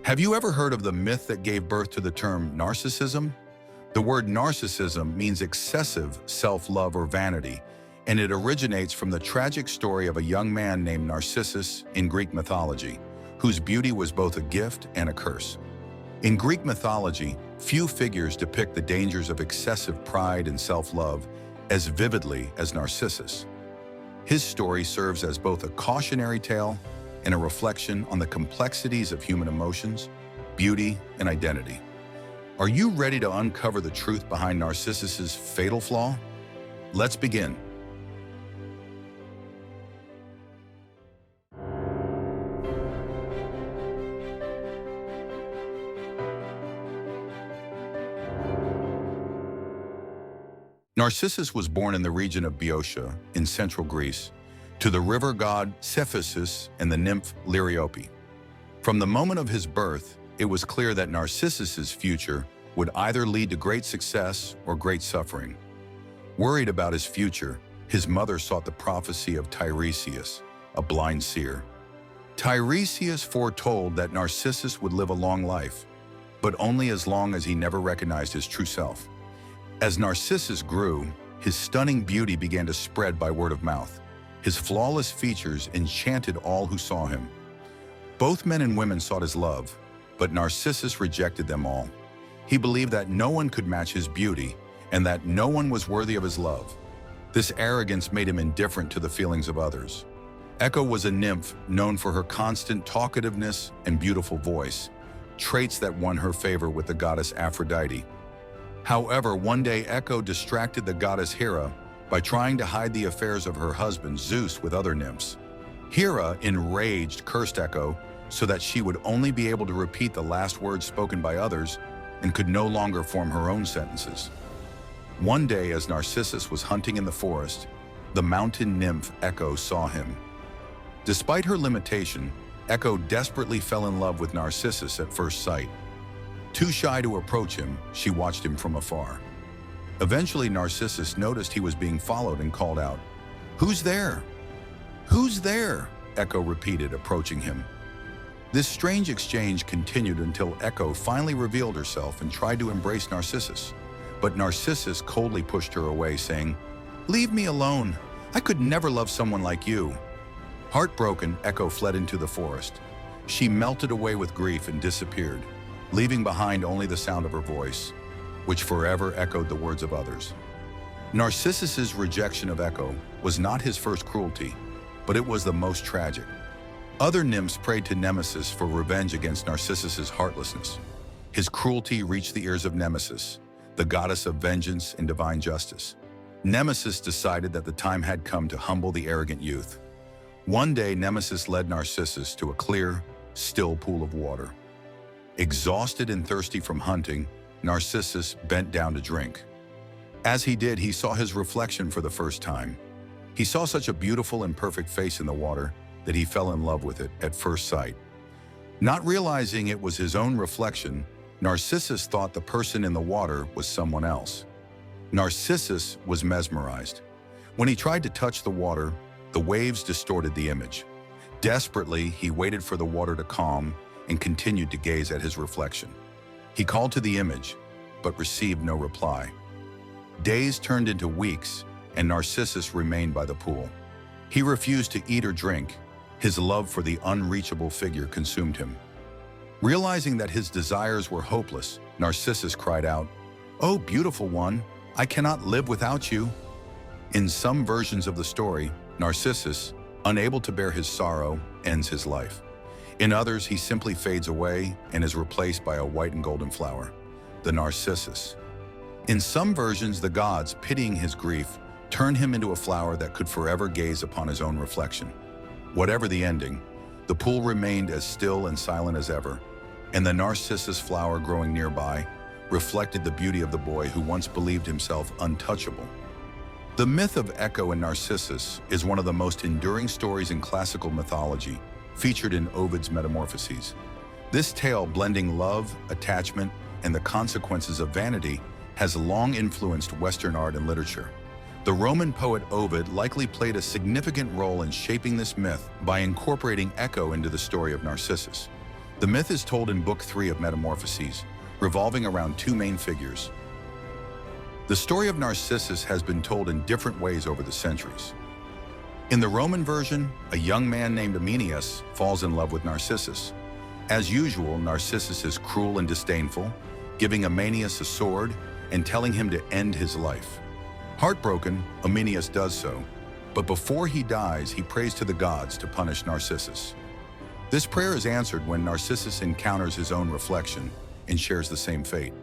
Have you ever heard of the myth that gave birth to the term narcissism? The word narcissism means excessive self-love or vanity, and it originates from the tragic story of a young man named Narcissus in Greek mythology, whose beauty was both a gift and a curse. In Greek mythology, few figures depict the dangers of excessive pride and self-love as vividly as Narcissus. His story serves as both a cautionary tale and a reflection on the complexities of human emotions, beauty, and identity. Are you ready to uncover the truth behind Narcissus's fatal flaw? Let's begin. Narcissus was born in the region of Boeotia in central Greece to the river god Cephissus and the nymph Liriope. From the moment of his birth, it was clear that Narcissus's future would either lead to great success or great suffering. Worried about his future, his mother sought the prophecy of Tiresias, a blind seer. Tiresias foretold that Narcissus would live a long life, but only as long as he never recognized his true self. As Narcissus grew, his stunning beauty began to spread by word of mouth. His flawless features enchanted all who saw him. Both men and women sought his love, but Narcissus rejected them all. He believed that no one could match his beauty and that no one was worthy of his love. This arrogance made him indifferent to the feelings of others. Echo was a nymph known for her constant talkativeness and beautiful voice, traits that won her favor with the goddess Aphrodite. However, one day Echo distracted the goddess Hera by trying to hide the affairs of her husband Zeus with other nymphs. Hera, enraged, cursed Echo so that she would only be able to repeat the last words spoken by others and could no longer form her own sentences. One day, as Narcissus was hunting in the forest, the mountain nymph Echo saw him. Despite her limitation, Echo desperately fell in love with Narcissus at first sight. Too shy to approach him, she watched him from afar. Eventually, Narcissus noticed he was being followed and called out, "Who's there? Who's there?" Echo repeated, approaching him. This strange exchange continued until Echo finally revealed herself and tried to embrace Narcissus. But Narcissus coldly pushed her away, saying, "Leave me alone. I could never love someone like you." Heartbroken, Echo fled into the forest. She melted away with grief and disappeared, leaving behind only the sound of her voice, which forever echoed the words of others. Narcissus's rejection of Echo was not his first cruelty, but it was the most tragic. Other nymphs prayed to Nemesis for revenge against Narcissus's heartlessness. His cruelty reached the ears of Nemesis, the goddess of vengeance and divine justice. Nemesis decided that the time had come to humble the arrogant youth. One day, Nemesis led Narcissus to a clear, still pool of water. Exhausted and thirsty from hunting, Narcissus bent down to drink. As he did, he saw his reflection for the first time. He saw such a beautiful and perfect face in the water that he fell in love with it at first sight. Not realizing it was his own reflection, Narcissus thought the person in the water was someone else. Narcissus was mesmerized. When he tried to touch the water, the waves distorted the image. Desperately, he waited for the water to calm and continued to gaze at his reflection. He called to the image, but received no reply. Days turned into weeks, and Narcissus remained by the pool. He refused to eat or drink. His love for the unreachable figure consumed him. Realizing that his desires were hopeless, Narcissus cried out, "Oh, beautiful one, I cannot live without you." In some versions of the story, Narcissus, unable to bear his sorrow, ends his life. In others, he simply fades away and is replaced by a white and golden flower, the narcissus. In some versions, the gods, pitying his grief, turn him into a flower that could forever gaze upon his own reflection. Whatever the ending, the pool remained as still and silent as ever, and the narcissus flower growing nearby reflected the beauty of the boy who once believed himself untouchable. The myth of Echo and Narcissus is one of the most enduring stories in classical mythology, featured in Ovid's Metamorphoses. This tale, blending love, attachment, and the consequences of vanity, has long influenced Western art and literature. The Roman poet Ovid likely played a significant role in shaping this myth by incorporating Echo into the story of Narcissus. The myth is told in Book 3 of Metamorphoses, revolving around two main figures. The story of Narcissus has been told in different ways over the centuries. In the Roman version, a young man named Amenius falls in love with Narcissus. As usual, Narcissus is cruel and disdainful, giving Amenius a sword and telling him to end his life. Heartbroken, Amenius does so, but before he dies, he prays to the gods to punish Narcissus. This prayer is answered when Narcissus encounters his own reflection and shares the same fate.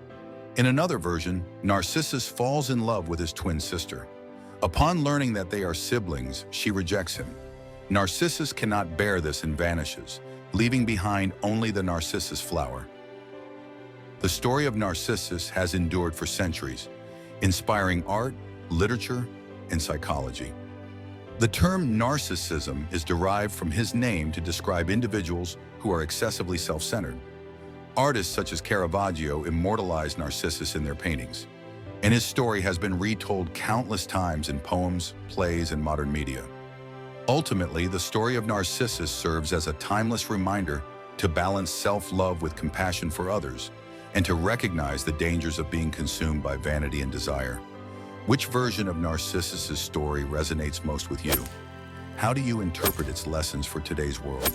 In another version, Narcissus falls in love with his twin sister. Upon learning that they are siblings, she rejects him. Narcissus cannot bear this and vanishes, leaving behind only the Narcissus flower. The story of Narcissus has endured for centuries, inspiring art, literature, and psychology. The term narcissism is derived from his name to describe individuals who are excessively self-centered. Artists such as Caravaggio immortalized Narcissus in their paintings, and his story has been retold countless times in poems, plays, and modern media. Ultimately, the story of Narcissus serves as a timeless reminder to balance self-love with compassion for others, and to recognize the dangers of being consumed by vanity and desire. Which version of Narcissus' story resonates most with you? How do you interpret its lessons for today's world?